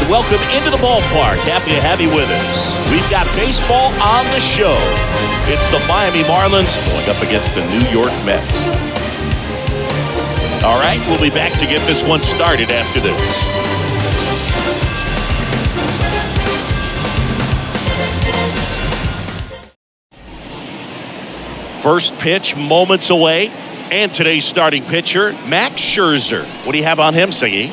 welcome into the ballpark. Happy to have you with us. We've got baseball on the show. It's the Miami Marlins going up against the New York Mets. All right, we'll be back to get this one started after this. First pitch moments away. And today's starting pitcher, Max Scherzer. What do you have on him, Siggy?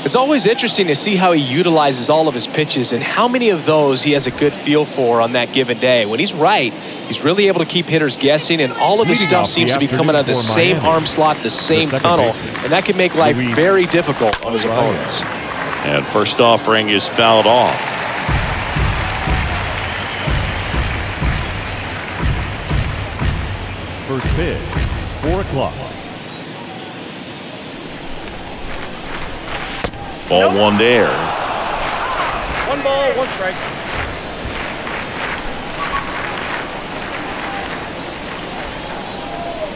It's always interesting to see how he utilizes all of his pitches and how many of those he has a good feel for on that given day. When he's right, he's really able to keep hitters guessing, and all of his stuff seems to be coming out of the same arm slot, the same tunnel, and that can make life very difficult on his opponents. And first offering is fouled off. First pitch, 4 o'clock. Ball one there. 1 ball, 1 strike.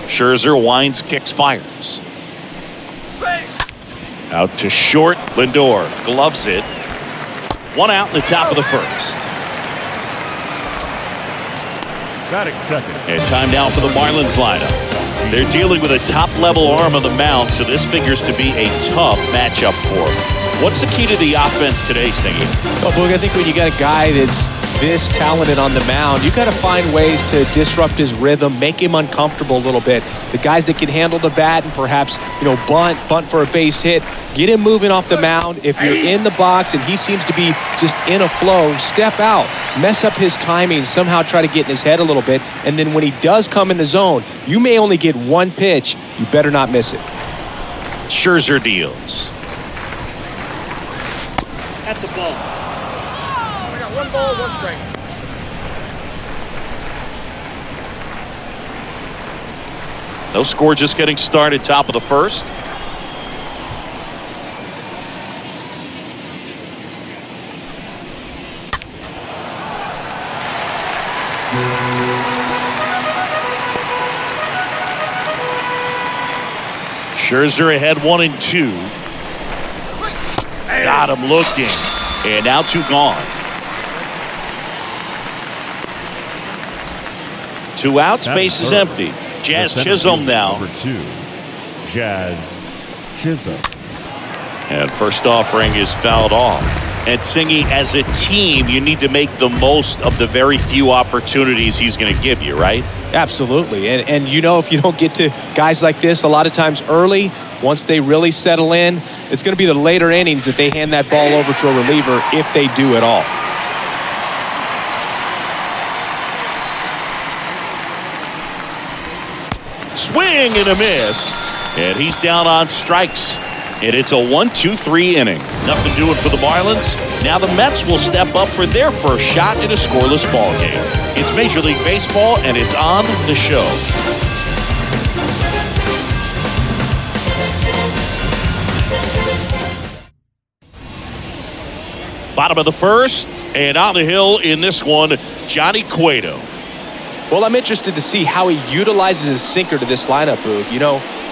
Scherzer winds, kicks, fires. Out to short. Lindor gloves it. 1 out in the top of the first. Batting second. And time now for the Marlins lineup. They're dealing with a top-level arm on the mound, so this figures to be a tough matchup for them. What's the key to the offense today, Siggy? Well, Boog, I think when you got a guy that's this talented on the mound, you got to find ways to disrupt his rhythm, make him uncomfortable a little bit. The guys that can handle the bat and perhaps, bunt for a base hit, get him moving off the mound. If you're in the box and he seems to be just in a flow, step out, mess up his timing, somehow try to get in his head a little bit. And then when he does come in the zone, you may only get 1 pitch. You better not miss it. Scherzer deals. That's a ball. I got 1 ball, 1 strike. No score, just getting started, top of the first. Scherzer ahead 1-2. Got him looking. And now 2 gone. 2 outs, base is empty. Jazz Chisholm now. Number 2, Jazz Chisholm. And first offering is fouled off. And Singy, as a team, you need to make the most of the very few opportunities he's going to give you, right? Absolutely. And if you don't get to guys like this a lot of times early, once they really settle in, it's going to be the later innings that they hand that ball over to a reliever if they do at all. Swing and a miss. And he's down on strikes. And it's a 1-2-3 inning. Nothing doing for the Marlins. Now the Mets will step up for their first shot in a scoreless ball game. It's Major League Baseball, and it's on the show. Bottom of the first, and on the hill in this one, Johnny Cueto. Well, I'm interested to see how he utilizes his sinker to this lineup, Boog.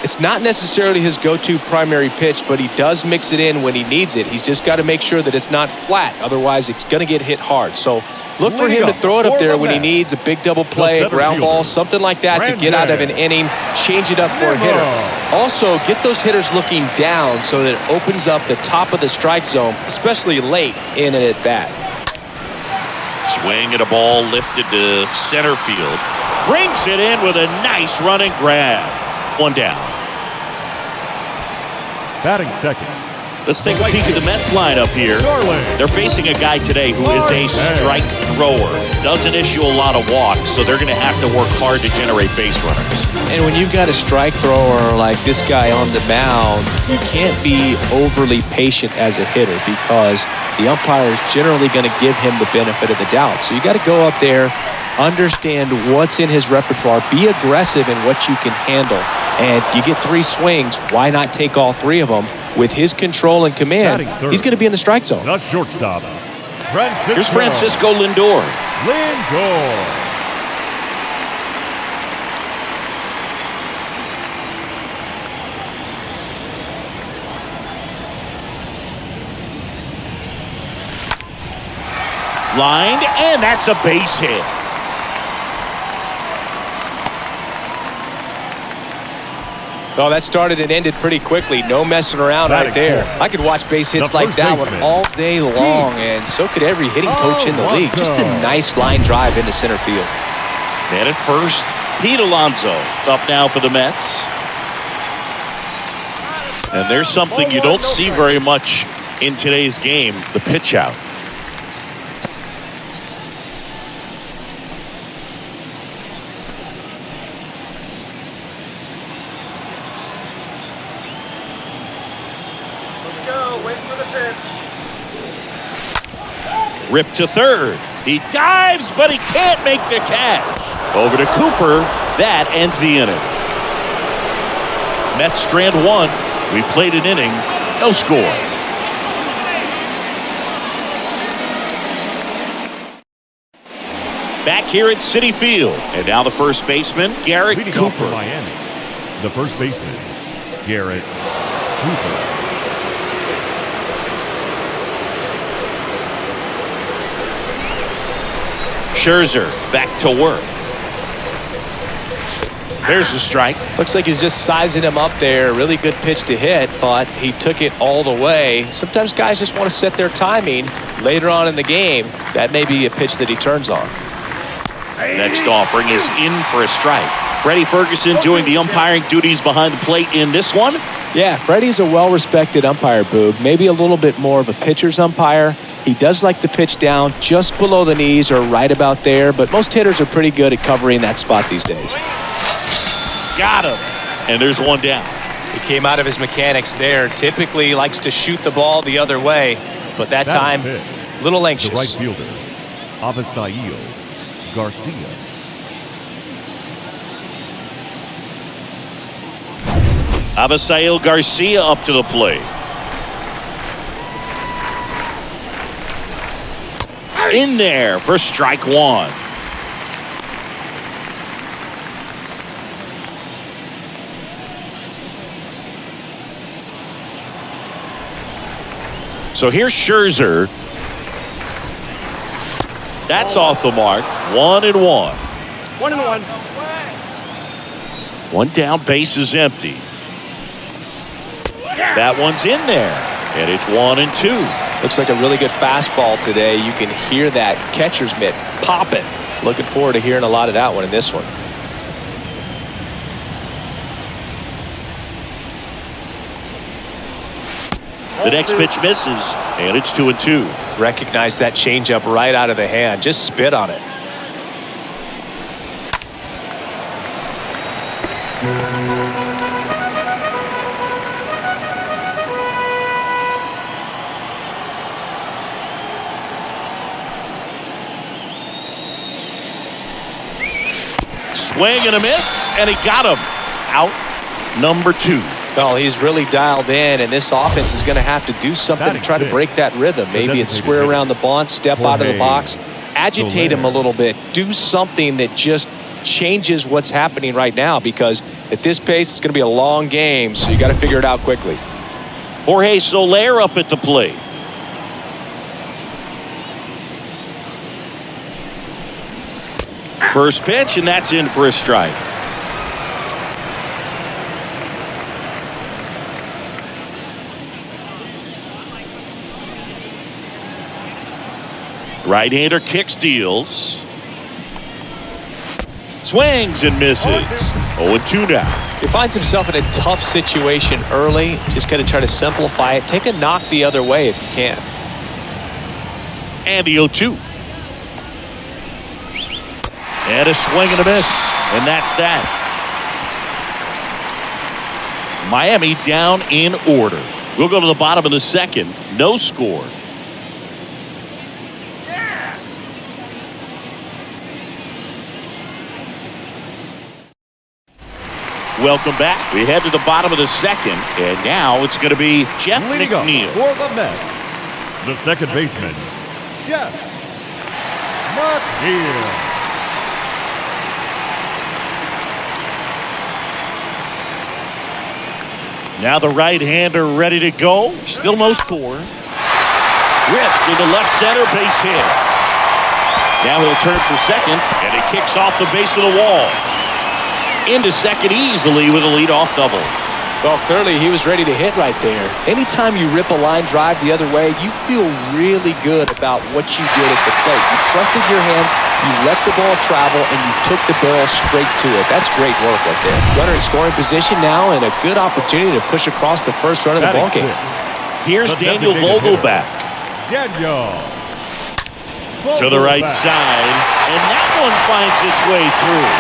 It's not necessarily his go-to primary pitch, but he does mix it in when he needs it. He's just got to make sure that it's not flat. Otherwise, it's going to get hit hard. So look for him to throw it up there when he needs a big double play, a ground ball, something like that to get out of an inning, change it up for a hitter. Also, get those hitters looking down so that it opens up the top of the strike zone, especially late in an at-bat. Swing and a ball lifted to center field. Brings it in with a nice running grab. 1 down. Batting second. Let's take a peek at the Mets lineup here. They're facing a guy today who is a strike thrower. Doesn't issue a lot of walks, so they're going to have to work hard to generate base runners. And when you've got a strike thrower like this guy on the mound, you can't be overly patient as a hitter because the umpire is generally going to give him the benefit of the doubt. So you got to go up there, understand what's in his repertoire, be aggressive in what you can handle. And you get 3 swings, why not take all 3 of them? With his control and command, he's going to be in the strike zone. The shortstop, Here's Francisco Lindor. Lined, and that's a base hit. Oh, that started and ended pretty quickly. No messing around right there. I could watch base hits like that one all day long, and so could every hitting coach in the league. Just a nice line drive into center field. And at first, Pete Alonso up now for the Mets. And there's something you don't see very much in today's game, the pitch out. Ripped to third. He dives, but he can't make the catch. Over to Cooper. That ends the inning. Mets strand one. We played an inning. No score. Back here at Citi Field. And now the first baseman, Garrett Leading off for Cooper. Miami, the first baseman, Garrett Cooper. Scherzer back to work. There's the strike. Looks like he's just sizing him up there. Really good pitch to hit, but he took it all the way. Sometimes guys just want to set their timing later on in the game. That may be a pitch that he turns on. Next offering is in for a strike. Freddie Ferguson doing the umpiring duties behind the plate in this one. Yeah, Freddie's a well-respected umpire, Boog. Maybe a little bit more of a pitcher's umpire. He does like the pitch down just below the knees or right about there, but most hitters are pretty good at covering that spot these days. Got him. And there's one down. He came out of his mechanics there. Typically likes to shoot the ball the other way, but that time, a little The anxious. right fielder, Avisail Garcia. Avisail Garcia up to the plate. In there for strike one. So here's Scherzer. That's off the mark. 1-1. 1-1. One down, base is empty. That one's in there. And it's 1-2. Looks like a really good fastball today. You can hear that catcher's mitt popping. Looking forward to hearing a lot of that one in this one. The next pitch misses, and it's 2-2. Recognize that changeup right out of the hand. Just spit on it. Swing and a miss, and he got him. Out number 2. Well, he's really dialed in, and this offense is going to have to do something to try to break that rhythm. Maybe it's square around the bunt, step out of the box, agitate him a little bit, do something that just changes what's happening right now, because at this pace, it's going to be a long game, so you got to figure it out quickly. Jorge Soler up at the plate. First pitch, and that's in for a strike. Right-hander kicks, deals. Swings and misses. 0-2 now. He finds himself in a tough situation early. Just got to try to simplify it. Take a knock the other way if you can. And the 0-2. And a swing and a miss. And that's that. Miami down in order. We'll go to the bottom of the second. No score. Welcome back. We head to the bottom of the second, and now it's going to be Jeff Leading up McNeil. for the Mets, the second baseman, Jeff McNeil. Now the right-hander ready to go. Still no score. Ripped into left center, base hit. Now he'll turn for second, and he kicks off the base of the wall. Into second easily with a leadoff double. Well, clearly he was ready to hit right there. Anytime you rip a line drive the other way, you feel really good about what you did at the plate. You trusted your hands, you let the ball travel, and you took the barrel straight to it. That's great work right there. Runner in scoring position now, and a good opportunity to push across the first run of the ball game. Here's Daniel Vogelback. Daniel. To the right side, and that one finds its way through.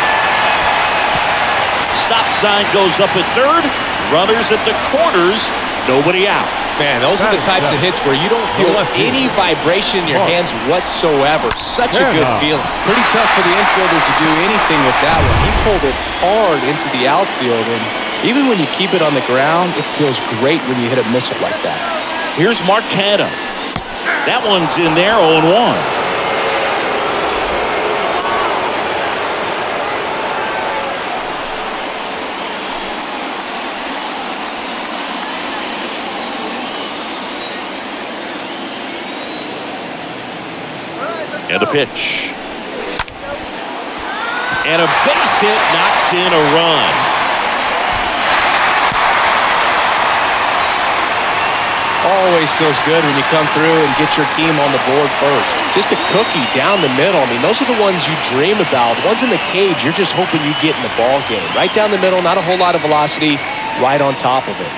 Stop sign goes up at third. Runners at the corners. Nobody out. Man, those are the types of hits where you don't feel any vibration in your hands whatsoever. Such a good feeling. Pretty tough for the infielder to do anything with that one. He pulled it hard into the outfield, and even when you keep it on the ground, it feels great when you hit a missile like that. Here's Mark Canha. That one's in there, 0-1. And a pitch. And a base hit knocks in a run. Always feels good when you come through and get your team on the board first. Just a cookie down the middle. I mean, those are the ones you dream about. The ones in the cage, you're just hoping you get in the ball game. Right down the middle, not a whole lot of velocity, right on top of it.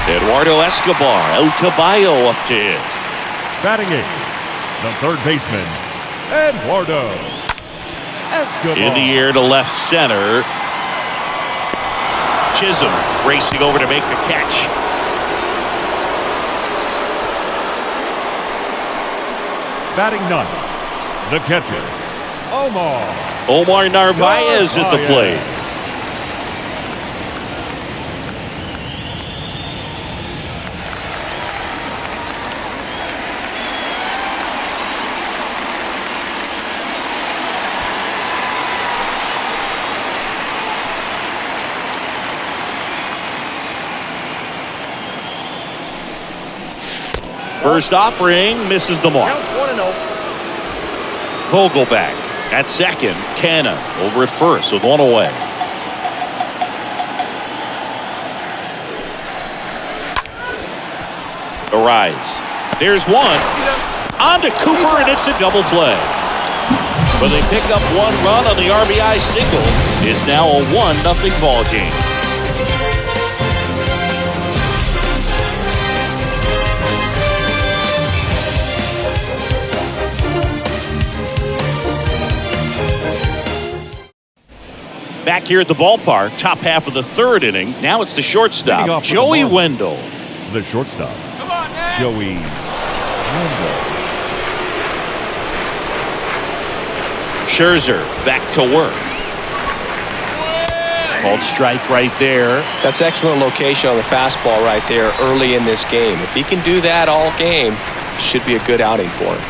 Eduardo Escobar, El Caballo up to hit. Batting eighth, the third baseman, Eduardo Escobar. In the air to left center. Chisholm racing over to make the catch. Batting ninth, the catcher, Omar Narvaez at the plate. First offering misses the mark. Vogelback at second. Canha over at first with one away. Arise. There's one. On to Cooper, and it's a double play. But they pick up one run on the RBI single. It's now a 1-0 ball game. Back here at the ballpark, top half of the third inning. Now it's the shortstop, Joey Wendell. The shortstop, Joey Wendell. Scherzer back to work. Called strike right there. That's excellent location on the fastball right there early in this game. If he can do that all game, should be a good outing for him.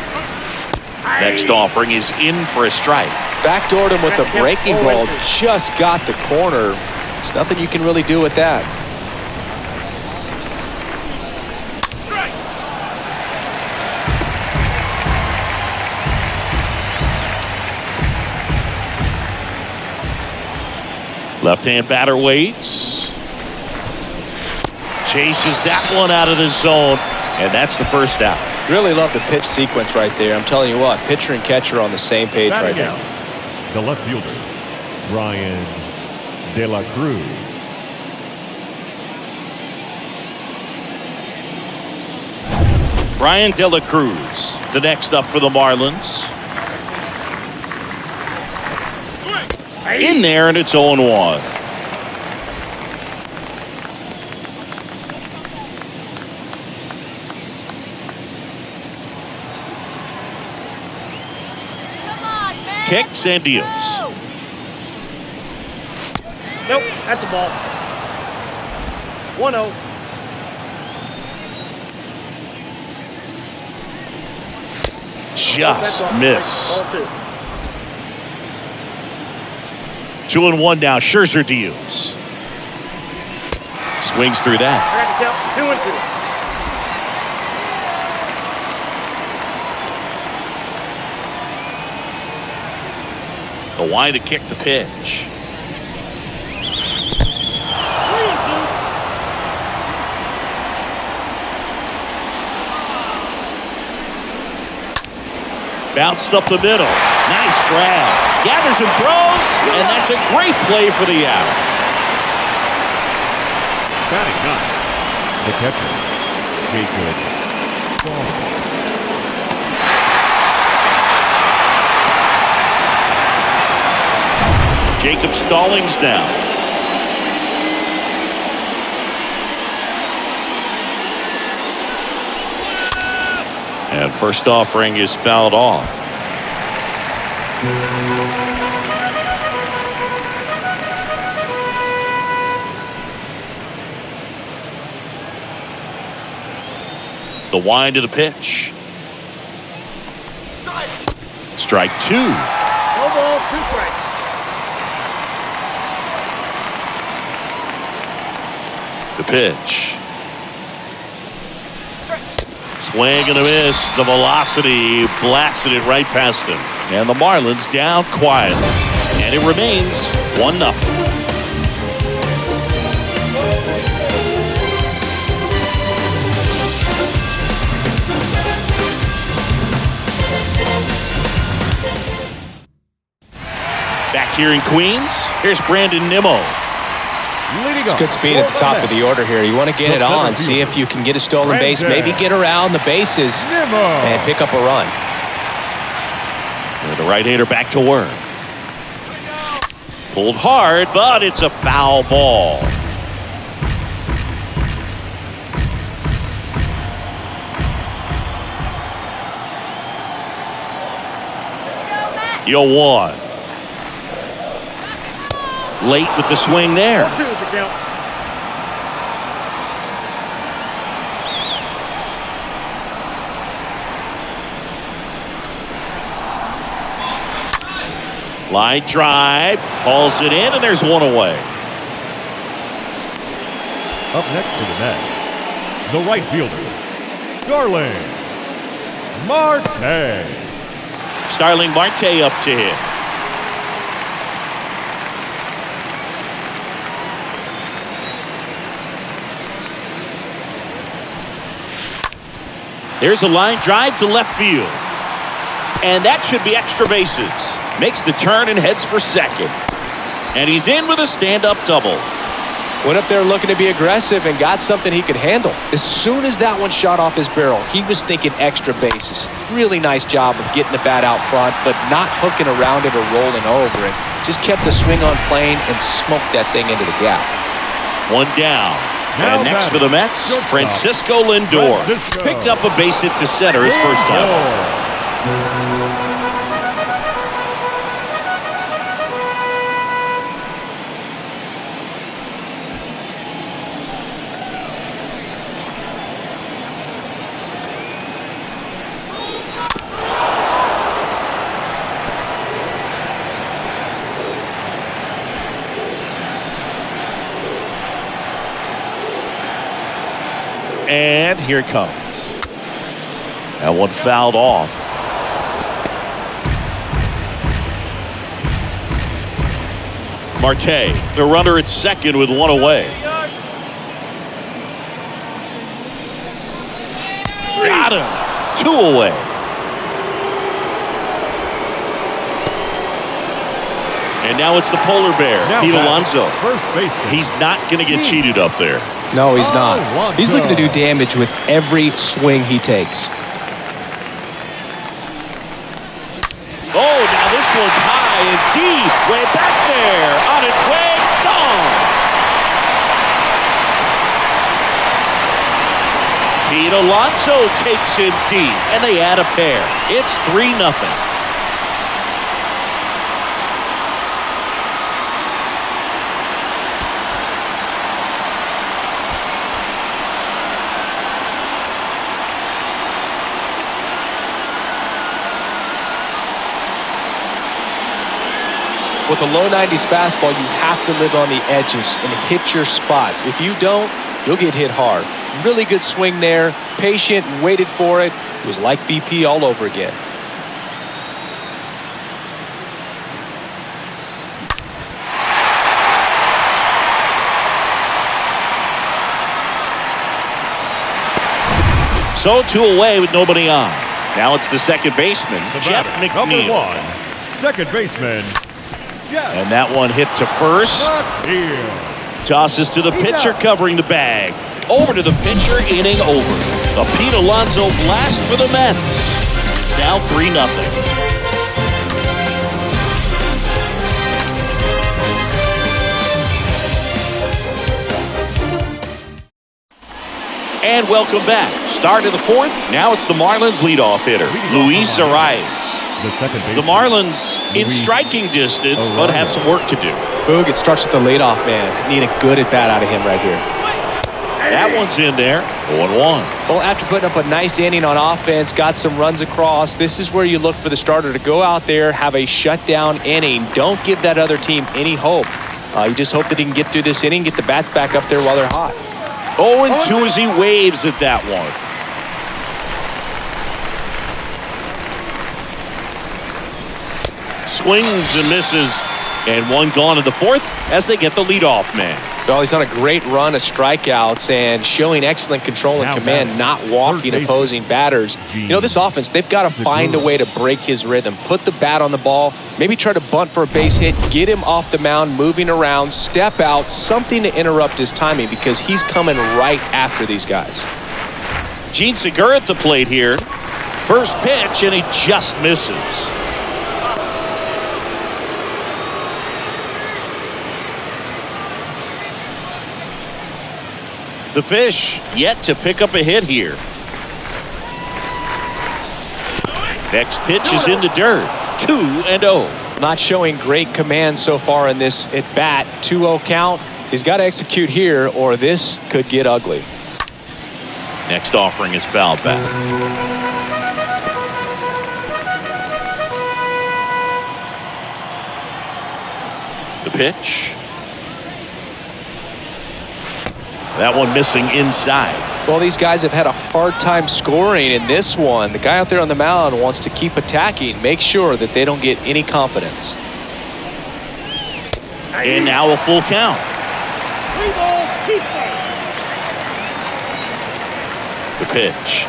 Next offering is in for a strike. Backdoored him with a breaking ball, just got the corner. There's nothing you can really do with that. Left-hand batter waits. Chases that one out of the zone, and that's the first out. Really love the pitch sequence right there. I'm telling you what, pitcher and catcher on the same page right now. The left fielder, Brian De La Cruz. Brian De La Cruz, the next up for the Marlins. In there, and it's 0-1. Kicks and deals. Nope, that's a ball. 1-0. Just missed. 2-1 now. Scherzer deals. Swings through that. 2-2. The wide to kick the pitch. Bounced up the middle. Nice grab. Gathers and throws, and that's a great play for the out. Batting ninth, the catcher, Jacob Stallings. Jacob Stallings down. And first offering is fouled off. The wind of the pitch. Strike two. No ball, 2 strikes. The pitch. Swing and a miss. The velocity blasted it right past him. And the Marlins down quietly. And it remains 1-0. Back here in Queens, here's Brandon Nimmo. It's good speed at the top of the order here. You want to get it on, see if you can get a stolen base, maybe get around the bases and pick up a run. And the right-hander back to work. Pulled hard, but it's a foul ball. Yo, one. Late with the swing there. 2 is the count. Line drive, hauls it in, and there's one away. Up next to the net, the right fielder, Starling Marte. Starling Marte up to hit. There's a line drive to left field. And that should be extra bases. Makes the turn and heads for second. And he's in with a stand-up double. Went up there looking to be aggressive and got something he could handle. As soon as that one shot off his barrel, he was thinking extra bases. Really nice job of getting the bat out front, but not hooking around it or rolling over it. Just kept the swing on plane and smoked that thing into the gap. One down. Now and next for the Mets, shortstop, Francisco Lindor. Francisco. Picked up a base hit to center his first time. And here it comes. That one fouled off. Marte, the runner at second with one away. Got him. 2 away. And now it's the polar bear, Pete Alonso. First baseman. He's not going to get cheated up there. No, he's not. He's looking to do damage with every swing he takes. Oh, now this one's high and deep. Way back there. On its way. Gone. Pete Alonso takes it deep. And they add a pair. It's 3-0. With a low 90s fastball, you have to live on the edges and hit your spots. If you don't, you'll get hit hard. Really good swing there. Patient, waited for it. It was like BP all over again. So 2 away with nobody on. Now it's the second baseman, The Jeff batter, number McNeil. 1, second baseman, Jeff And that one hit to first. McNeil. Tosses to the pitcher covering the bag. Over to the pitcher, inning over. A Pete Alonso blast for the Mets. Now 3-0. And welcome back. Start of the 4th. Now it's the Marlins leadoff hitter, Luis Arias. The second baseman. The Marlins in striking distance, but have some work to do. Boog, it starts with the leadoff man. Need a good at-bat out of him right here. That one's in there. 0-1. Well, after putting up a nice inning on offense, got some runs across, this is where you look for the starter to go out there, have a shutdown inning. Don't give that other team any hope. You just hope that he can get through this inning, get the bats back up there while they're hot. 0-2 as he waves at that one. Swings and misses. And one gone in the 4th as they get the leadoff man. Well, he's on a great run of strikeouts and showing excellent control and command, not walking opposing batters. You know, this offense, they've got to find a way to break his rhythm. Put the bat on the ball, maybe try to bunt for a base hit, get him off the mound, moving around, step out, something to interrupt his timing because he's coming right after these guys. Gene Segura at the plate here. First pitch, and he just misses. The Fish yet to pick up a hit here. Next pitch is in the dirt. 2-0. Not showing great command so far in this at-bat. 2-0 count. He's got to execute here or this could get ugly. Next offering is fouled back. The pitch. That one missing inside. Well, these guys have had a hard time scoring in this one. The guy out there on the mound wants to keep attacking, make sure that they don't get any confidence. And now a full count. 3 balls, 2 strikes. The pitch.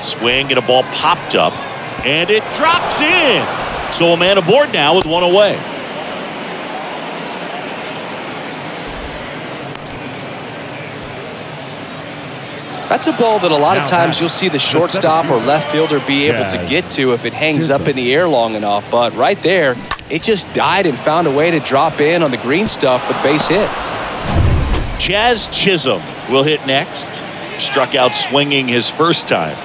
Swing and a ball popped up, and it drops in. So a man aboard now with one away. That's a ball that a lot of times you'll see the shortstop or left fielder be able to get to if it hangs up in the air long enough. But right there, it just died and found a way to drop in on the green stuff with base hit. Jazz Chisholm will hit next. Struck out swinging his first time.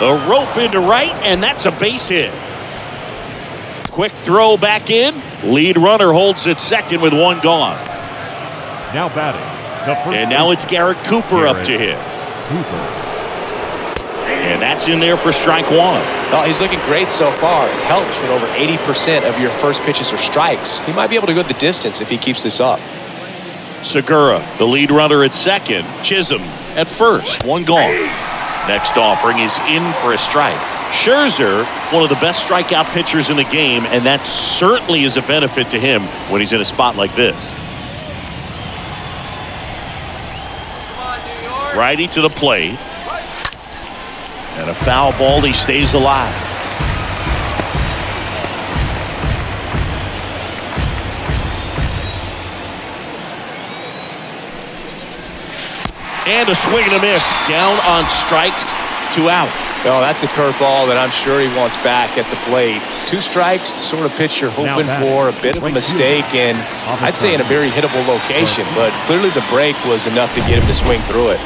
A rope into right, and that's a base hit. Quick throw back in. Lead runner holds at second with one gone. Now batting. And now it's Garrett Cooper up to hit. And that's in there for strike 1. Well, he's looking great so far. It helps when over 80% of your first pitches are strikes. He might be able to go the distance if he keeps this up. Segura, the lead runner at second. Chisholm at first. One gone. Next offering is in for a strike. Scherzer, one of the best strikeout pitchers in the game, and that certainly is a benefit to him when he's in a spot like this. Righty to the plate. And a foul ball. He stays alive. And a swing and a miss. Down on strikes. 2 out. Oh, that's a curveball that I'm sure he wants back at the plate. 2 strikes, the sort of pitch you're hoping for. A bit of a mistake, and I'd say in a very hittable location. But clearly the break was enough to get him to swing through it.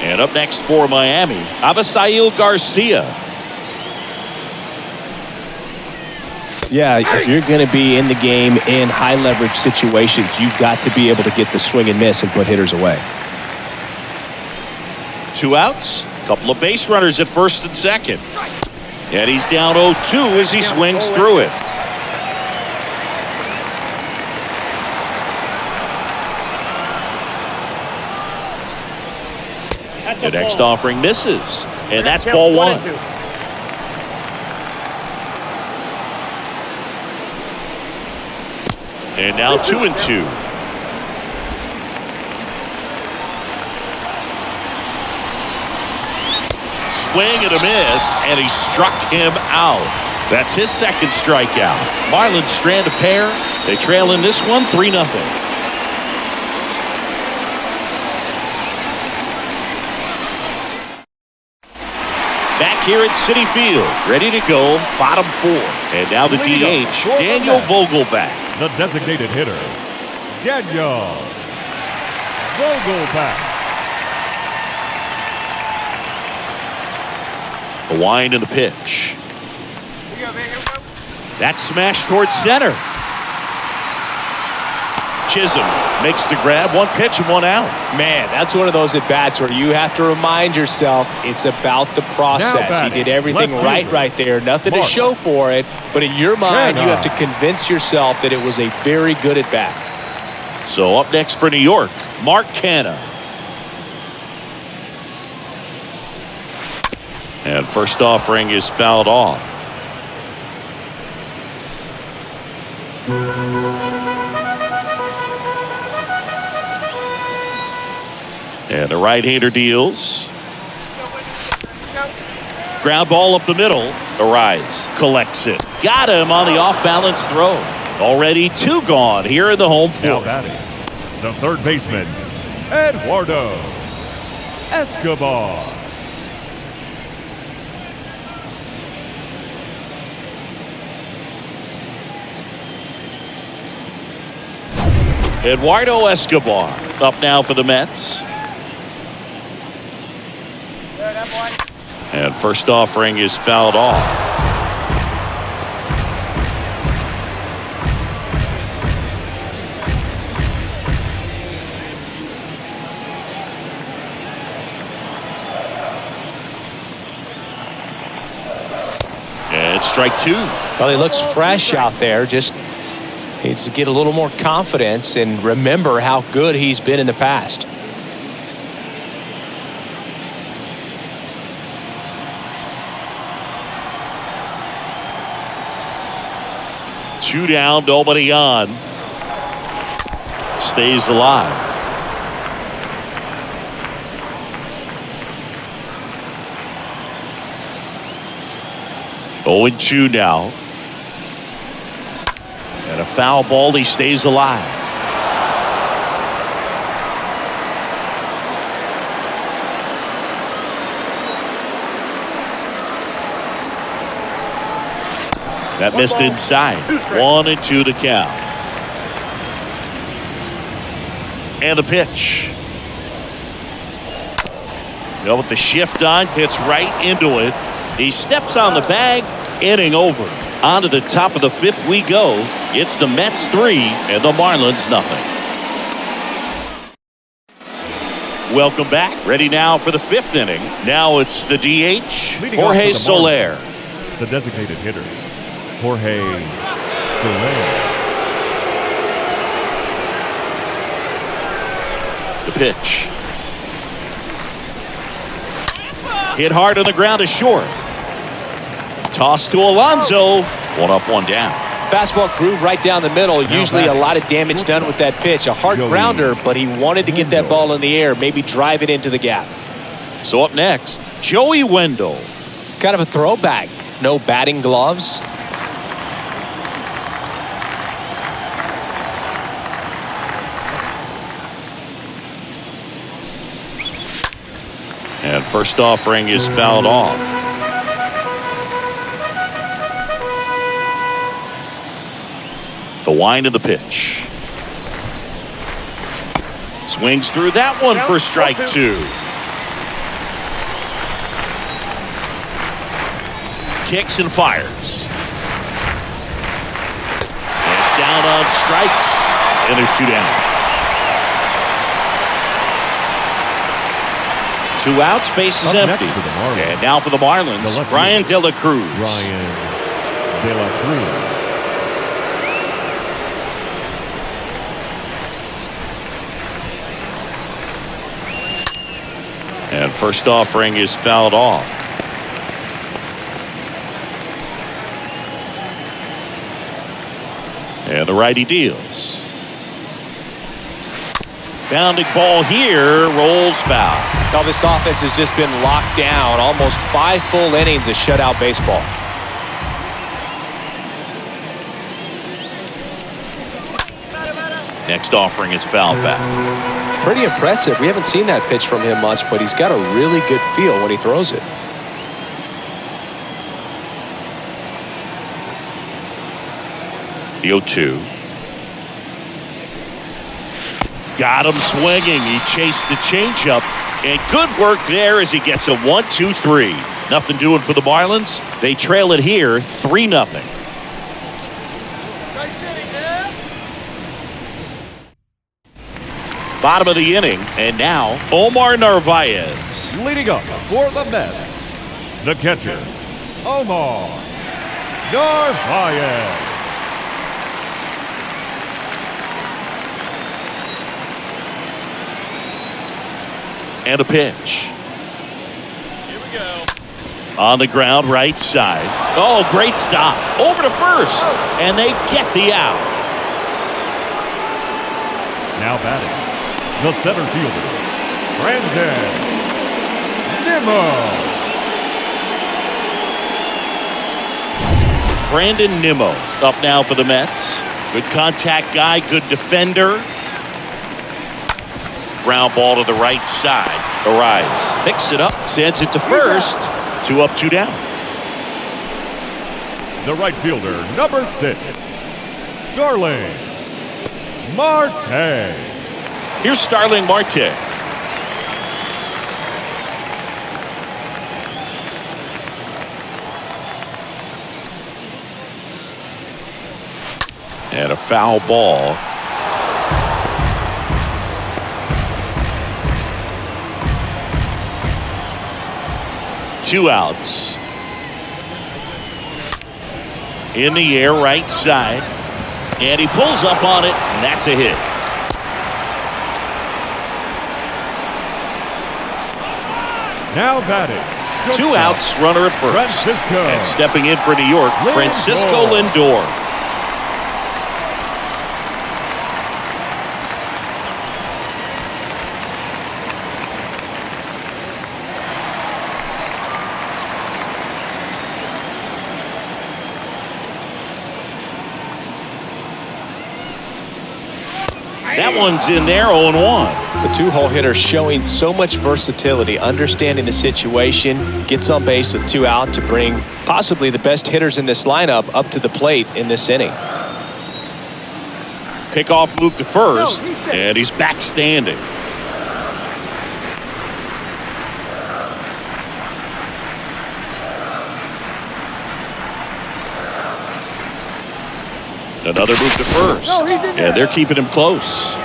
And up next for Miami, Avisail Garcia. Yeah, if you're going to be in the game in high leverage situations, you've got to be able to get the swing and miss and put hitters away. 2 outs. Couple of base runners at first and second. And he's down 0-2 as he swings through it. The next offering misses. And that's ball 1. And now 2-2. swing and a miss, and he struck him out. That's his second strikeout. Marlins strand a pair. They trail in this one 3-0. Back here at Citi Field, ready to go, bottom 4. And now the DH, Daniel Vogelback. The designated hitter, Daniel Vogelback. The wind and the pitch. That's smashed towards center. Chisholm makes the grab, 1 pitch and 1 out. Man, that's one of those at-bats where you have to remind yourself it's about the process. He did everything right there. Nothing to show for it, but in your mind, you have to convince yourself that it was a very good at-bat. So up next for New York, Mark Canha. And first offering is fouled off. And the right-hander deals. Ground ball up the middle. Arise collects it. Got him on the off-balance throw. Already 2 gone here in the home Now fourth. batting, the third baseman, Eduardo Escobar. Eduardo Escobar up now for the Mets. And first offering is fouled off. And strike 2. Well, he looks fresh out there. Just needs to get a little more confidence and remember how good he's been in the past. Two down, nobody on. Stays alive. Oh, 0-2 now. And a foul ball, he stays alive. That missed inside. 1-2 to count. And the pitch. Well, with the shift on, hits right into it. He steps on the bag, inning over. On to the top of the 5th we go. It's the Mets 3 and the Marlins nothing. Welcome back. Ready now for the 5th inning. Now it's the DH, Jorge Soler. The designated hitter, Jorge Soler. The pitch. Hit hard on the ground to short. Toss to Alonso. 1 up, 1 down. Fastball grew right down the middle. Usually a lot of damage done with that pitch. A hard grounder, but he wanted to get that ball in the air, maybe drive it into the gap. So up next, Joey Wendell. Kind of a throwback. No batting gloves. And first offering is fouled off. The wind of the pitch. Swings through that one for strike 2. Kicks and fires. And down on strikes. And there's 2 down. 2 outs, base is empty. And now for the Marlins, Ryan De La Cruz. Ryan De La Cruz. And first offering is fouled off. And the righty deals. Pounding ball here, rolls foul. Now this offense has just been locked down. Almost 5 full innings of shutout baseball. Next offering is fouled back. Pretty impressive. We haven't seen that pitch from him much, but he's got a really good feel when he throws it. The 0-2. Got him swinging. He chased the changeup. And good work there as he gets a 1-2-3. Nothing doing for the Marlins. They trail it here 3-0. Bottom of the inning, and now Omar Narvaez. Leading up for the Mets, the catcher, Omar Narvaez. And a pitch. Here we go. On the ground, right side. Oh, great stop. Over to first, and they get the out. Now batting, the center fielder, Brandon Nimmo. Brandon Nimmo up now for the Mets. Good contact guy, good defender. Ground ball to the right side. Arise. Picks it up, sends it to first. 2 up, 2 down. The right fielder, number 6, Starling Marte. Here's Starling Marte. And a foul ball. Two outs. In the air, right side. And he pulls up on it, and that's a hit. Now batting, 2 outs, runner at first. Francisco. And stepping in for New York, Francisco Lindor. That one's in there, 0-1. The 2-hole hitter showing so much versatility, understanding the situation, gets on base with 2 out to bring possibly the best hitters in this lineup up to the plate in this inning. Pickoff move to first, and he's back standing. Another move to first, and they're keeping him close.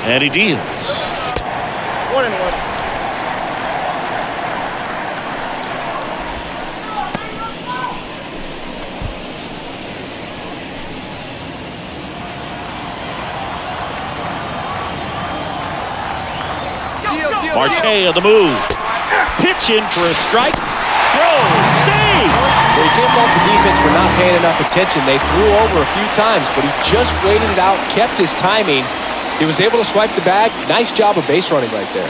And he deals. 1-1. Marte on the move. Pitch in for a strike. Throw. Save. Well, he can't fault the defense for not paying enough attention. They threw over a few times, but he just waited it out, kept his timing. He was able to swipe the bag. Nice job of base running right there.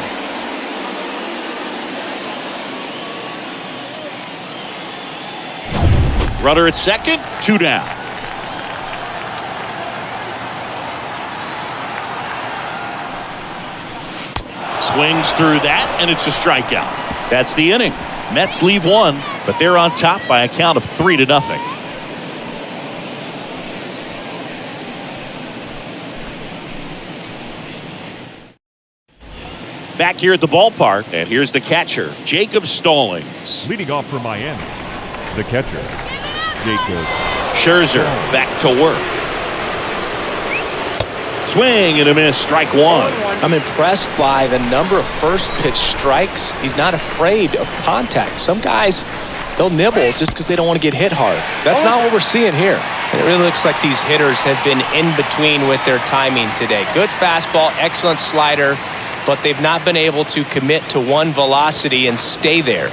Runner at second, 2 down. Swings through that, and it's a strikeout. That's the inning. Mets leave 1, but they're on top by a count of 3-0. Back here at the ballpark, and here's the catcher, Jacob Stallings. Leading off for Miami, the catcher, Jacob Scherzer back to work. Swing and a miss, strike 1. I'm impressed by the number of first pitch strikes. He's not afraid of contact. Some guys, they'll nibble just because they don't want to get hit hard. That's not what we're seeing here. And it really looks like these hitters have been in between with their timing today. Good fastball, excellent slider, but they've not been able to commit to one velocity and stay there.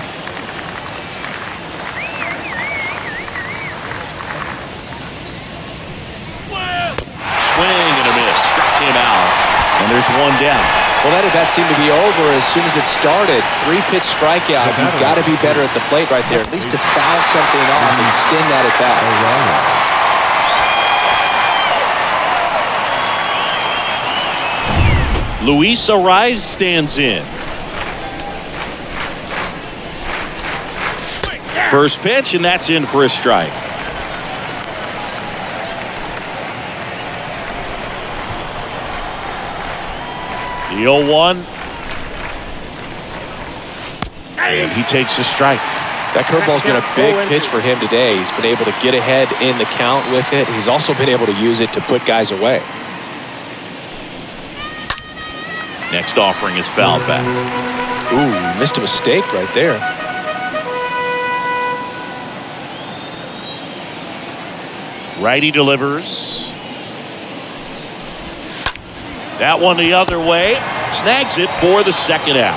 swing and a miss. Struck him out. And there's one down. Well, that at-bat seemed to be over as soon as it started. 3-pitch strikeout. You've got to be better at the plate right there, at least to foul something off and extend that at-bat. Luis Arraez stands in. First pitch, and that's in for a strike. The 0-1. And he takes a strike. That curveball's been a big pitch for him today. He's been able to get ahead in the count with it. He's also been able to use it to put guys away. Next offering is fouled back. Ooh, missed a mistake right there. Righty delivers. That one the other way. Snags it for the second out.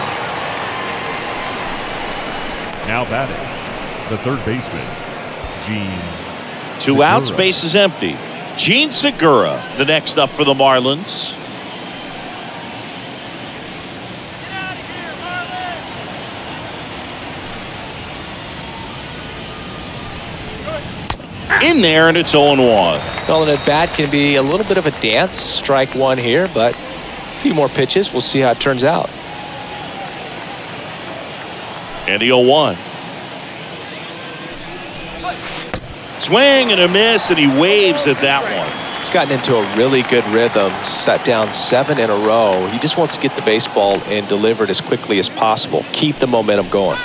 Now batting, the third baseman, Gene. 2 outs, base is empty. Gene Segura, the next up for the Marlins. In there, and it's 0-1. Well, an at-bat can be a little bit of a dance. Strike one here, but a few more pitches. We'll see how it turns out. And the 0-1. Swing and a miss, and he waves at that one. He's gotten into a really good rhythm. Sat down 7 in a row. He just wants to get the baseball and deliver it as quickly as possible. Keep the momentum going.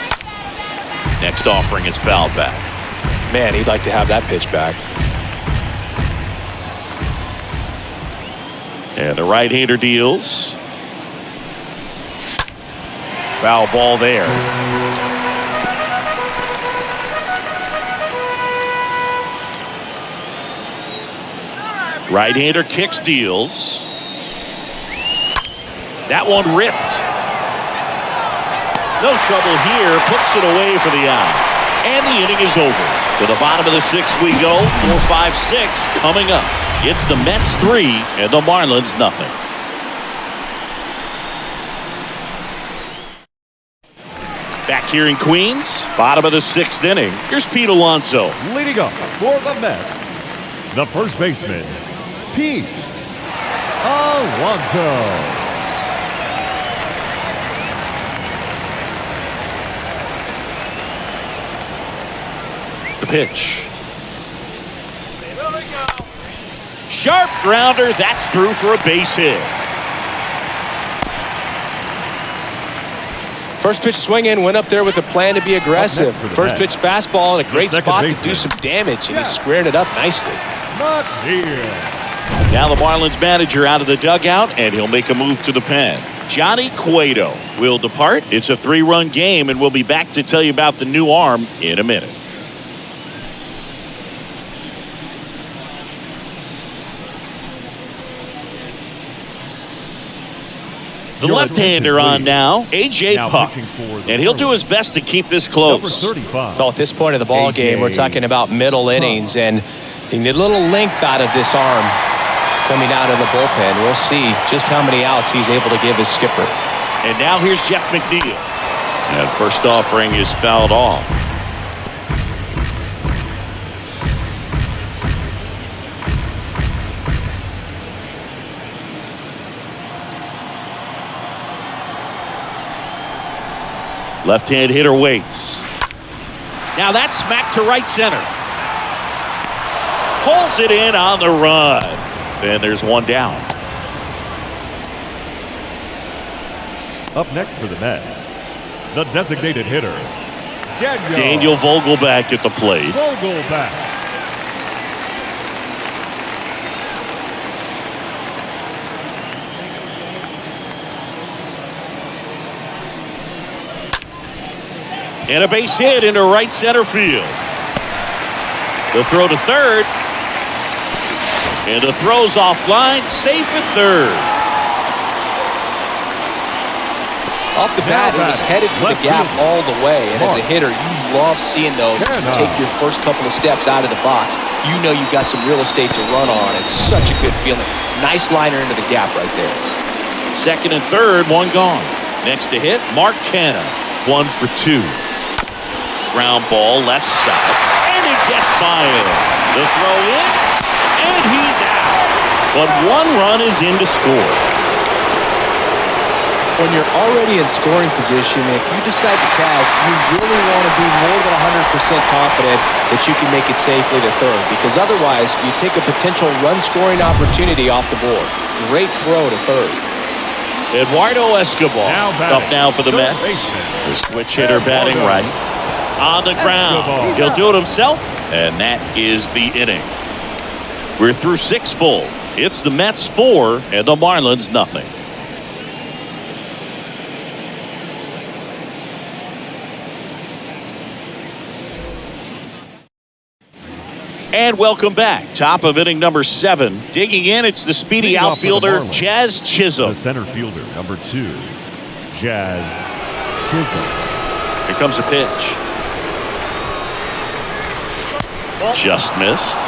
Next offering is fouled back. Man, he'd like to have that pitch back. And the right-hander deals. Foul ball there. Right-hander kicks, deals. That one ripped. No trouble here. Puts it away for the out. And the inning is over. To the bottom of the 6th we go. 4-5-6 coming up. It's the Mets 3 and the Marlins nothing. Back here in Queens, bottom of the 6th inning. Here's Pete Alonso. Leading up for the Mets, the first baseman, Pete Alonso. The pitch. Sharp grounder. That's through for a base hit. First pitch swing in, went up there with a plan to be aggressive. First pitch fastball in a great spot to do some damage, and he squared it up nicely. Not here. Now the Marlins manager out of the dugout, and he'll make a move to the pen. Johnny Cueto will depart. It's a 3-run game, and we'll be back to tell you about the new arm in a minute. The left-hander on now, A.J. Puck, and he'll do his best to keep this close. Well, at this point of the ball game, we're talking about middle innings, and you need a little length out of this arm coming out of the bullpen. We'll see just how many outs he's able to give his skipper. And now here's Jeff McNeil. And first offering is fouled off. Left-hand hitter waits. Now that's smacked to right center. Pulls it in on the run. Then there's one down. Up next for the Mets, the designated hitter, Daniel Vogelback at the plate. Vogelback. And a base hit into right center field. The throw to third. And the throw's offline, safe at third. Off the bat, it was headed for the gap all the way. And as a hitter, you love seeing those. You take your first couple of steps out of the box. You know you've got some real estate to run on. It's such a good feeling. Nice liner into the gap right there. Second and third, one gone. Next to hit, Mark Canha. 1 for 2. Ground ball left side, and it gets by him. The throw in, and he's out. But 1 run is in to score. When you're already in scoring position, if you decide to tag, you really want to be more than 100% confident that you can make it safely to third, because otherwise you take a potential run-scoring opportunity off the board. Great throw to third. Eduardo Escobar up now for the Mets. The switch hitter batting right. On the ground. He'll do it himself, and that is the inning. We're through 6 full. It's the Mets 4 and the Marlins nothing. And welcome back. Top of inning number 7. Digging in, it's the speedy outfielder, Jazz Chisholm. The center fielder, number 2, Jazz Chisholm. Here comes the pitch. Just missed.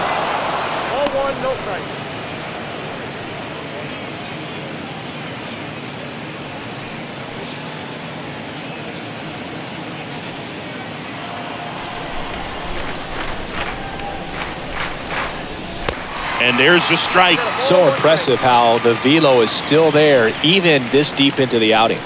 Ball 1, no strike. And there's the strike. So impressive how the velo is still there even this deep into the outing.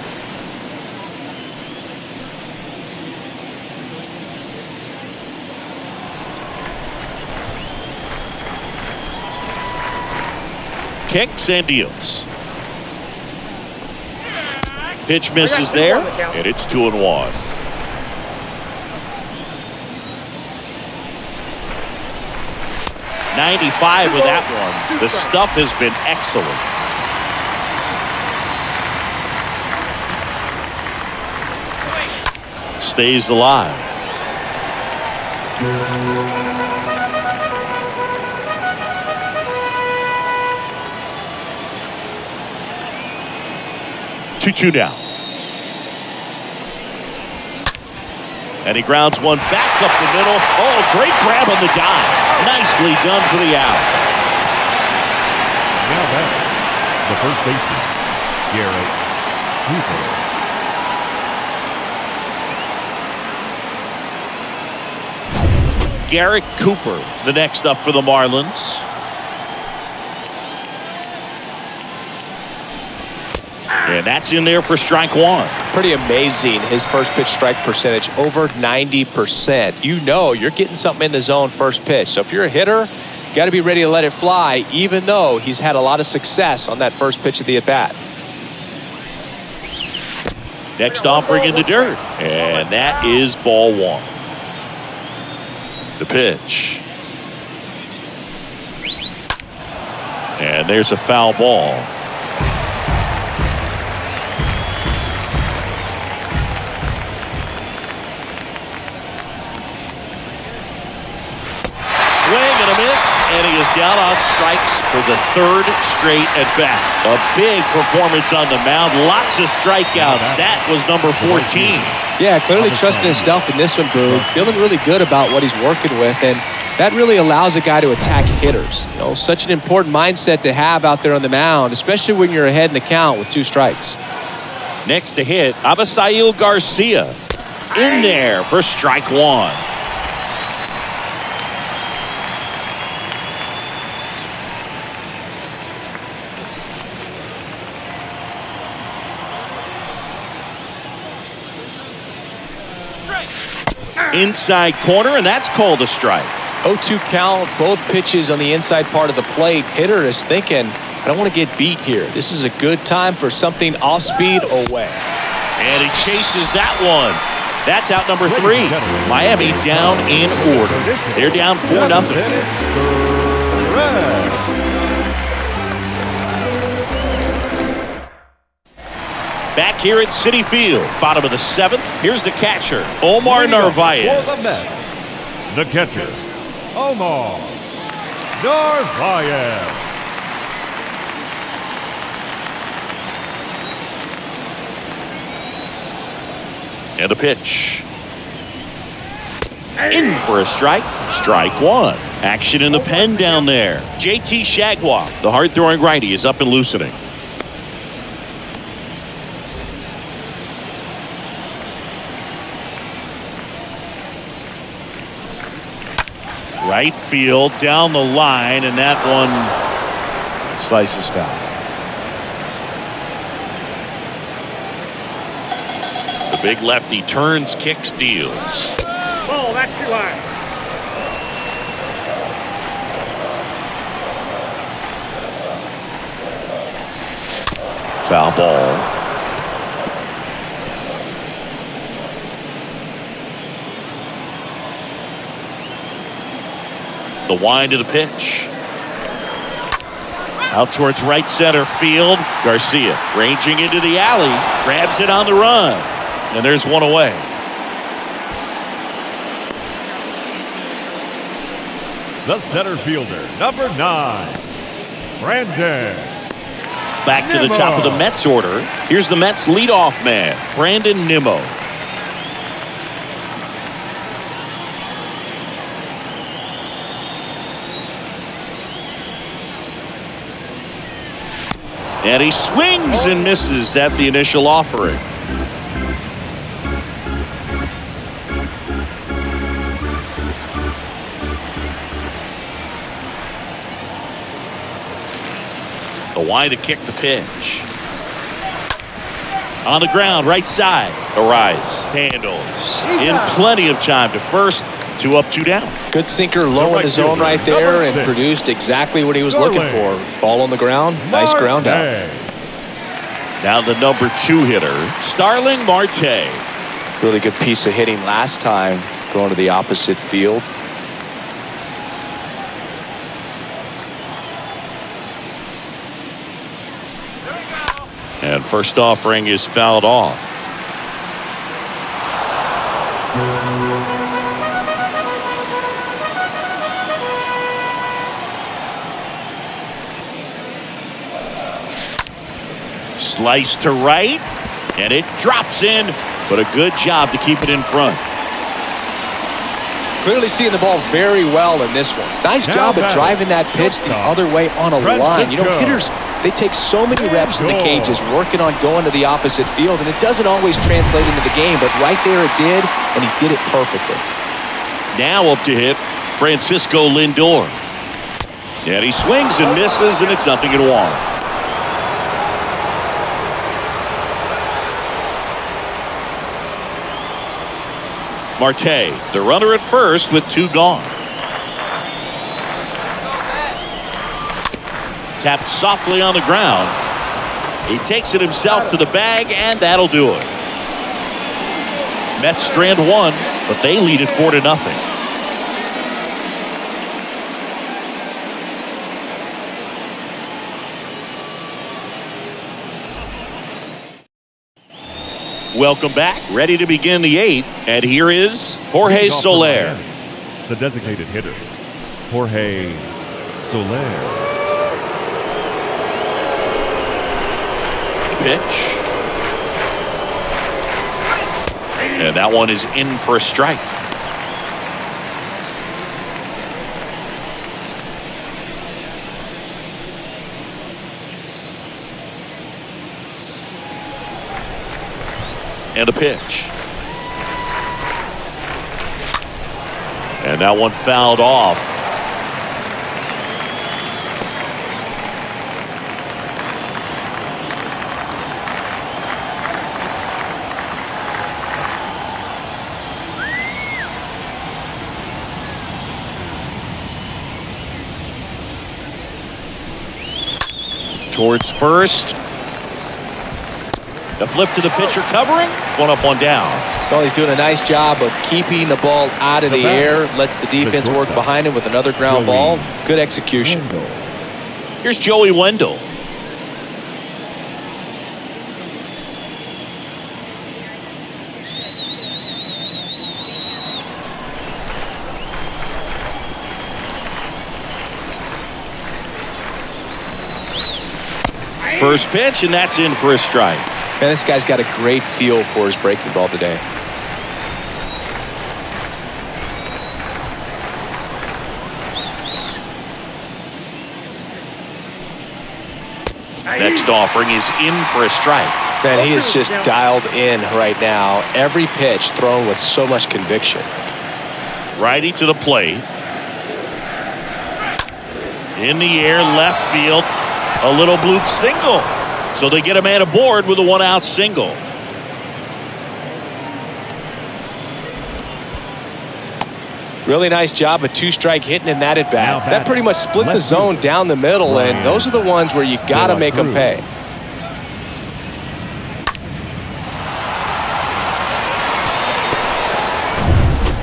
Kicks and deals. Pitch misses there, and it's 2-1. .95 with that one. The stuff has been excellent. Stays alive. Two down. And he grounds one back up the middle. Oh, great grab on the dive. Nicely done for the out. Now back, the first baseman, Garrett Cooper. Garrett Cooper, the next up for the Marlins. And that's in there for strike 1. Pretty amazing, his first pitch strike percentage, over 90%. You know you're getting something in the zone first pitch. So if you're a hitter, you got to be ready to let it fly, even though he's had a lot of success on that first pitch of the at-bat. Next offering in the dirt. And that is ball 1. The pitch. And there's a foul ball. And he is down on strikes for the 3rd straight at bat. A big performance on the mound. Lots of strikeouts. That was number 14. Yeah, clearly trusting himself in this one, Boo. Feeling really good about what he's working with, and that really allows a guy to attack hitters. You know, such an important mindset to have out there on the mound, especially when you're ahead in the count with 2 strikes. Next to hit, Avisail Garcia. In there for strike 1. Inside corner, and that's called a strike. 0-2 count, both pitches on the inside part of the plate. Hitter is thinking, I don't want to get beat here. This is a good time for something off speed away. And he chases that one. That's out number 3. Miami down in order. They're down 4-0. Back here at Citi Field, bottom of the 7th. Here's the catcher, Omar Narvaez. The catcher, Omar Narvaez. And a pitch. In for a strike. Strike one. Action in the pen down there. JT Shagwah, the hard-throwing righty, is up and loosening. Right field, down the line, and that one slices foul. The big lefty turns, kicks, deals. Ball, that's too high. Foul ball. The wind of the pitch. Out towards right center field. Garcia ranging into the alley. Grabs it on the run. And there's one away. The center fielder, number 9, Brandon. Back to the top of the Mets order. Here's the Mets leadoff man, Brandon Nimmo. And he swings and misses at the initial offering. The wide to kick the pitch. On the ground, right side. Arrives, handles. In plenty of time to first. 2 up, 2 down. Good sinker low in the zone right there and produced exactly what he was looking for. Ball on the ground. Nice ground out. Now the number 2 hitter, Starling Marte. Really good piece of hitting last time going to the opposite field. And first offering is fouled off. Slice to right, and it drops in, but a good job to keep it in front. Clearly seeing the ball very well in this one. Nice job of driving that pitch the other way on a line. You know, hitters, they take so many reps in the cages working on going to the opposite field, and it doesn't always translate into the game, but right there it did, and he did it perfectly. Now up to hit Francisco Lindor. And he swings and misses, and it's 0-1. Marte, the runner at first with 2 gone. Tapped softly on the ground. He takes it himself to the bag, and that'll do it. Mets strand 1, but they lead it 4-0. Welcome back. Ready to begin the 8th. And here is Jorge Soler. The designated hitter, Jorge Soler. Pitch. And that one is in for a strike. And a pitch. And that one fouled off. Towards first. The flip to the pitcher covering. 1 up, 1 down. Well, he's doing a nice job of keeping the ball out of the air. Lets the defense work behind him with another ground ball. Good execution. Here's Joey Wendell. First pitch, and that's in for a strike. Man, this guy's got a great feel for his breaking ball today. Next offering is in for a strike. Man, he is just dialed in right now. Every pitch thrown with so much conviction. Righty to the plate. In the air, left field. A little bloop single. So they get a man aboard with a one-out single. Really nice job of two-strike hitting in that at-bat. That pretty much split the zone down the middle, and those are the ones where you got to make them pay.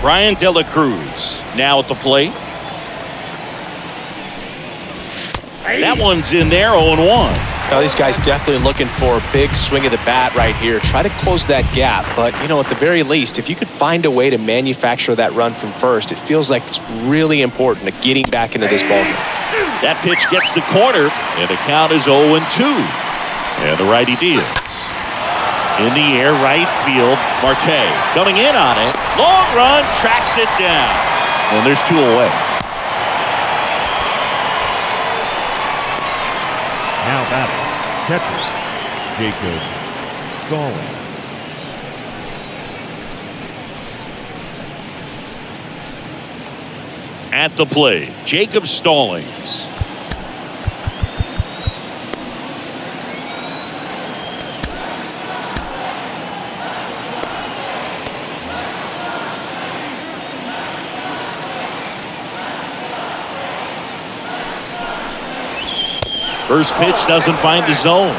Brian De La Cruz now at the plate. That one's in there, 0-1. Now these guys definitely looking for a big swing of the bat right here. Try to close that gap, but you know, at the very least, if you could find a way to manufacture that run from first, it feels like it's really important to getting back into this ballgame. That pitch gets the corner, and the count is 0-2. And the righty deals. In the air, right field, Marte coming in on it. Long run, tracks it down. And there's two away. Now batting, catcher, Jacob Stallings. At the plate, Jacob Stallings. First pitch doesn't find the zone.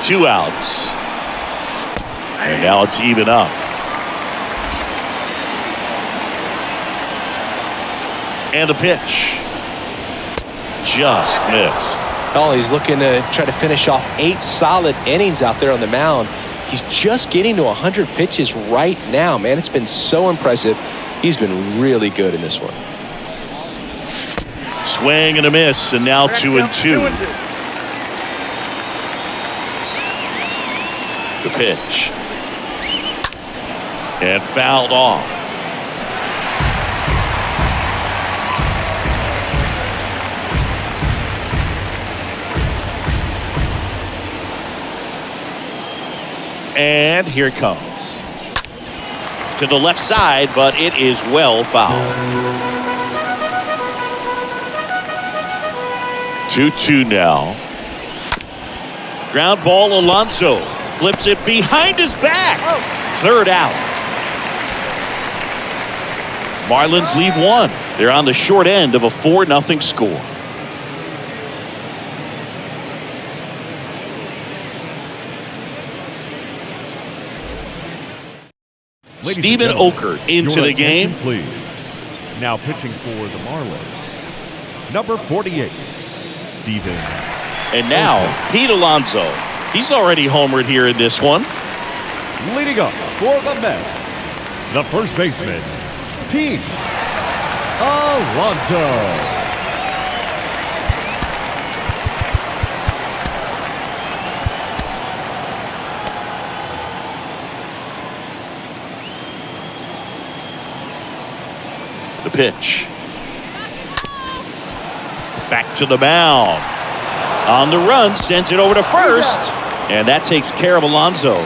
2 outs. And now it's even up. And the pitch. Just missed. Oh, he's looking to try to finish off 8 solid innings out there on the mound. He's just getting to 100 pitches right now, man. It's been so impressive. He's been really good in this one. Swing and a miss, and now 2-2. The pitch. And fouled off. And here it comes. To the left side, but it is well fouled. 2-2 now. Ground ball, Alonso flips it behind his back. Third out. Marlins lead 1. They're on the short end of a 4-0 score. Stephen Oker into the game. Please. Now pitching for the Marlins, number 48, Stephen. And now Pete Alonso. He's already homered here in this one. Leading up for the Mets, the first baseman, Pete Alonso. The pitch. Back to the mound. On the run, sends it over to first. And that takes care of Alonso.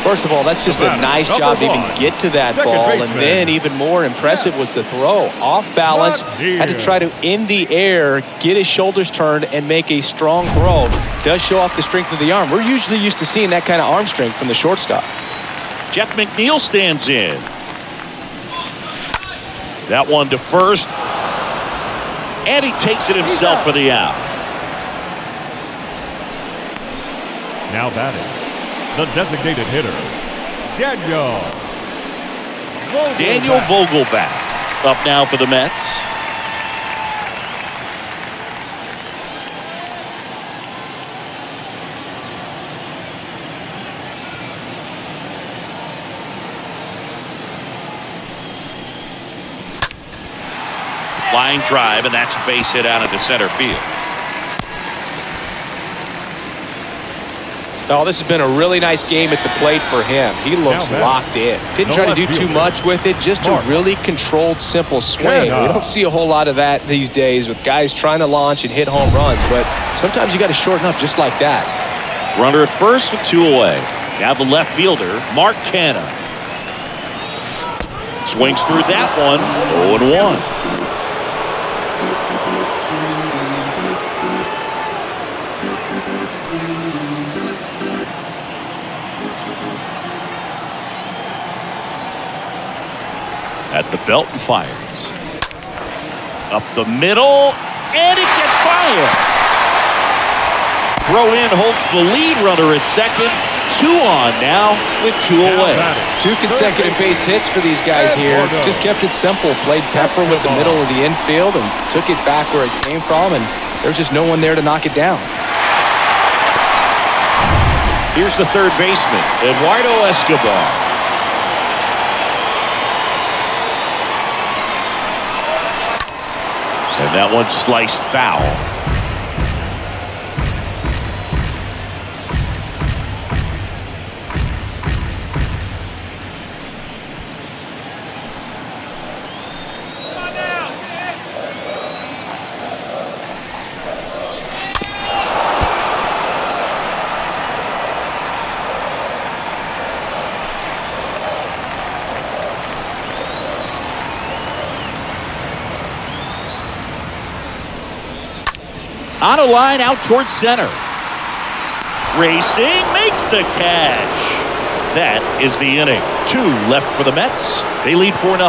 First of all, that's just a nice job to even get to that ball. And then even more impressive was the throw. Off balance, had to try to, in the air, get his shoulders turned and make a strong throw. Does show off the strength of the arm. We're usually used to seeing that kind of arm strength from the shortstop. Jeff McNeil stands in. That one to first. And he takes it himself for the out. Now batting, the designated hitter, Daniel Vogelbach. Up now for the Mets. Line drive, and that's a base hit out into center field. Oh, this has been a really nice game at the plate for him. He looks locked in. Didn't try to do too much with it, just a really controlled, simple swing. We don't see a whole lot of that these days with guys trying to launch and hit home runs, but sometimes you got to shorten up just like that. Runner at first with 2 away. Now the left fielder, Mark Canha. Swings through that one, 0-1. At the belt and fires. Up the middle, and it gets fired. Throw in holds the lead runner at second. 2 on now with 2 away. 2 consecutive base hits for these guys here. Just kept it simple. Played pepper with the middle of the infield and took it back where it came from, and there's just no one there to knock it down. Here's the third baseman, Eduardo Escobar. And that one sliced foul. On a line out towards center. Racing makes the catch. That is the inning. 2 left for the Mets. They lead 4-0.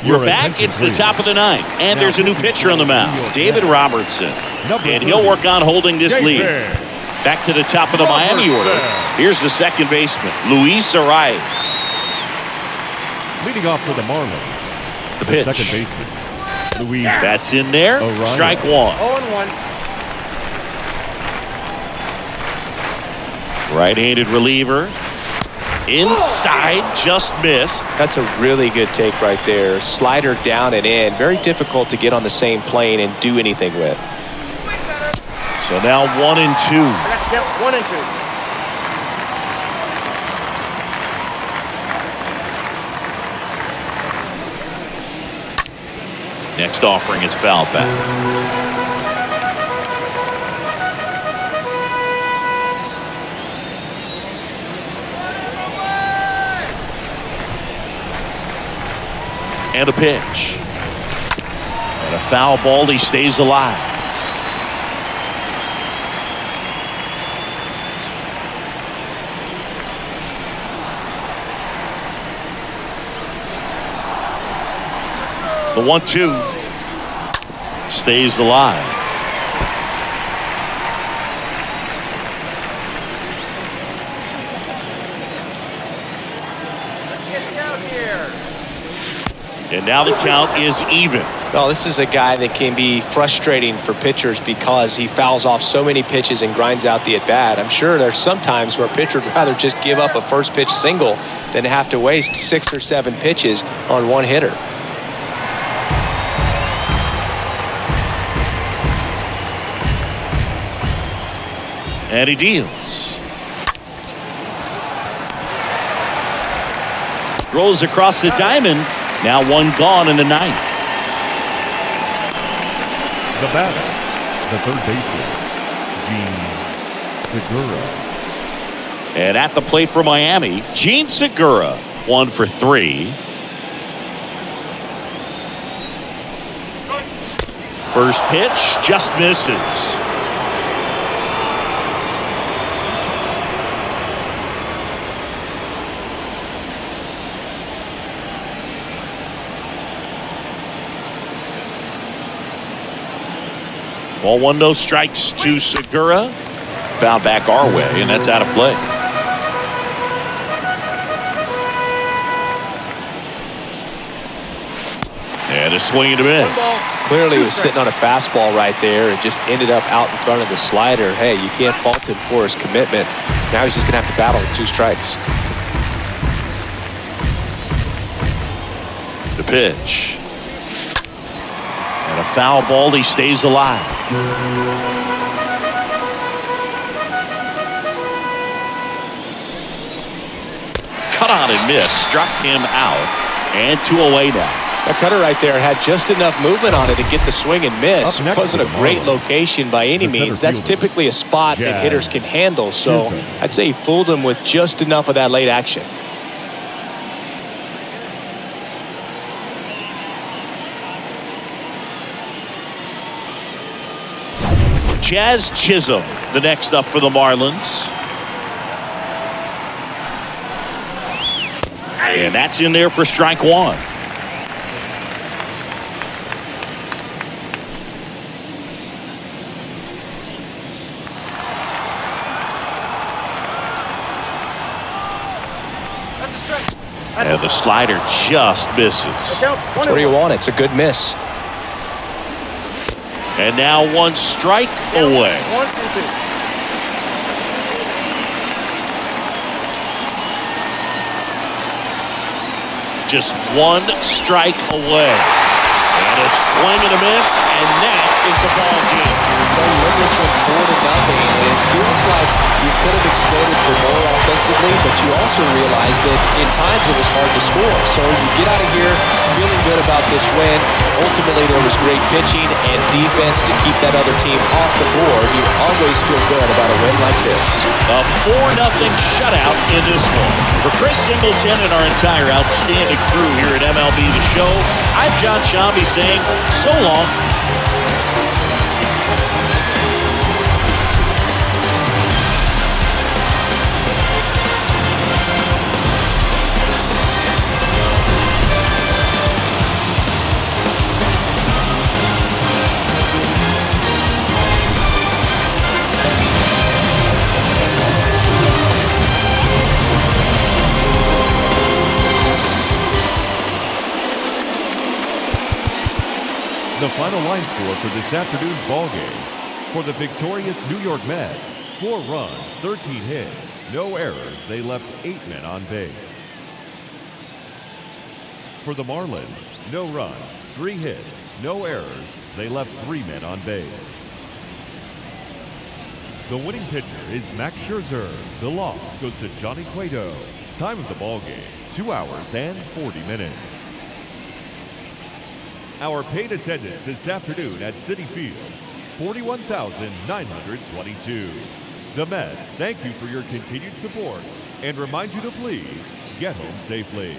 We're back. It's the top of the 9th. And there's a new pitcher on the mound, David Robertson. And he'll work on holding this lead. Back to the top of the Miami order. Here's the second baseman, Luis Arias. Leading off for the Marlins. The pitch. Second baseman, Luis. That's in there. Arias. Strike 1. 0-1. Right-handed reliever. Inside, just missed. That's a really good take right there. Slider down and in. Very difficult to get on the same plane and do anything with. So now 1 and 2. Yep, 1 and 2. Next offering is foul back. And a pitch. And a foul ball. He stays alive. The 1-2 stays alive. And now the count is even. Well, this is a guy that can be frustrating for pitchers because he fouls off so many pitches and grinds out the at-bat. I'm sure there's some times where a pitcher would rather just give up a first pitch single than have to waste 6 or 7 pitches on one hitter. And he deals. Rolls across the diamond. Now 1 gone in the 9th. The batter, the third baseman, Gene Segura. And at the plate for Miami, Gene Segura, 1 for 3. First pitch just misses. Ball 1, no strikes to Segura. Foul back our way, and that's out of play. And a swing and a miss. Clearly he was sitting on a fastball right there and just ended up out in front of the slider. Hey, you can't fault him for his commitment. Now he's just going to have to battle with 2 strikes. The pitch. And a foul ball. He stays alive. Cut on and missed. Struck him out. And 2 away now. That cutter right there had just enough movement on it to get the swing and miss. Up next Wasn't a for the great Marlins, location by any the center means. That's fielder, typically a spot that hitters can handle. So I'd say he fooled him with just enough of that late action. Jazz Chisholm, the next up for the Marlins. And that's in there for strike 1. And the slider just misses. That's where you want it. It's a good miss. And now 1 strike away. Just 1 strike away. And a swing and a miss, and that is the ball game. You win this one 4-0, and it feels like you could have exploded for more offensively, but you also realize that in times it was hard to score. So you get out of here feeling good about this win. Ultimately, there was great pitching and defense to keep that other team off the board. You always feel good about a win like this. A 4-0 shutout in this one. For Chris Singleton and our entire outstanding crew here at MLB The Show, I'm John Shambi saying so long. The final line score for this afternoon's ball game. For the victorious New York Mets, 4 runs, 13 hits, no errors. They left 8 men on base. For the Marlins, no runs, 3 hits, no errors. They left 3 men on base. The winning pitcher is Max Scherzer. The loss goes to Johnny Cueto. Time of the ball game, 2 hours and 40 minutes. Our paid attendance this afternoon at Citi Field, 41,922. The Mets thank you for your continued support and remind you to please get home safely.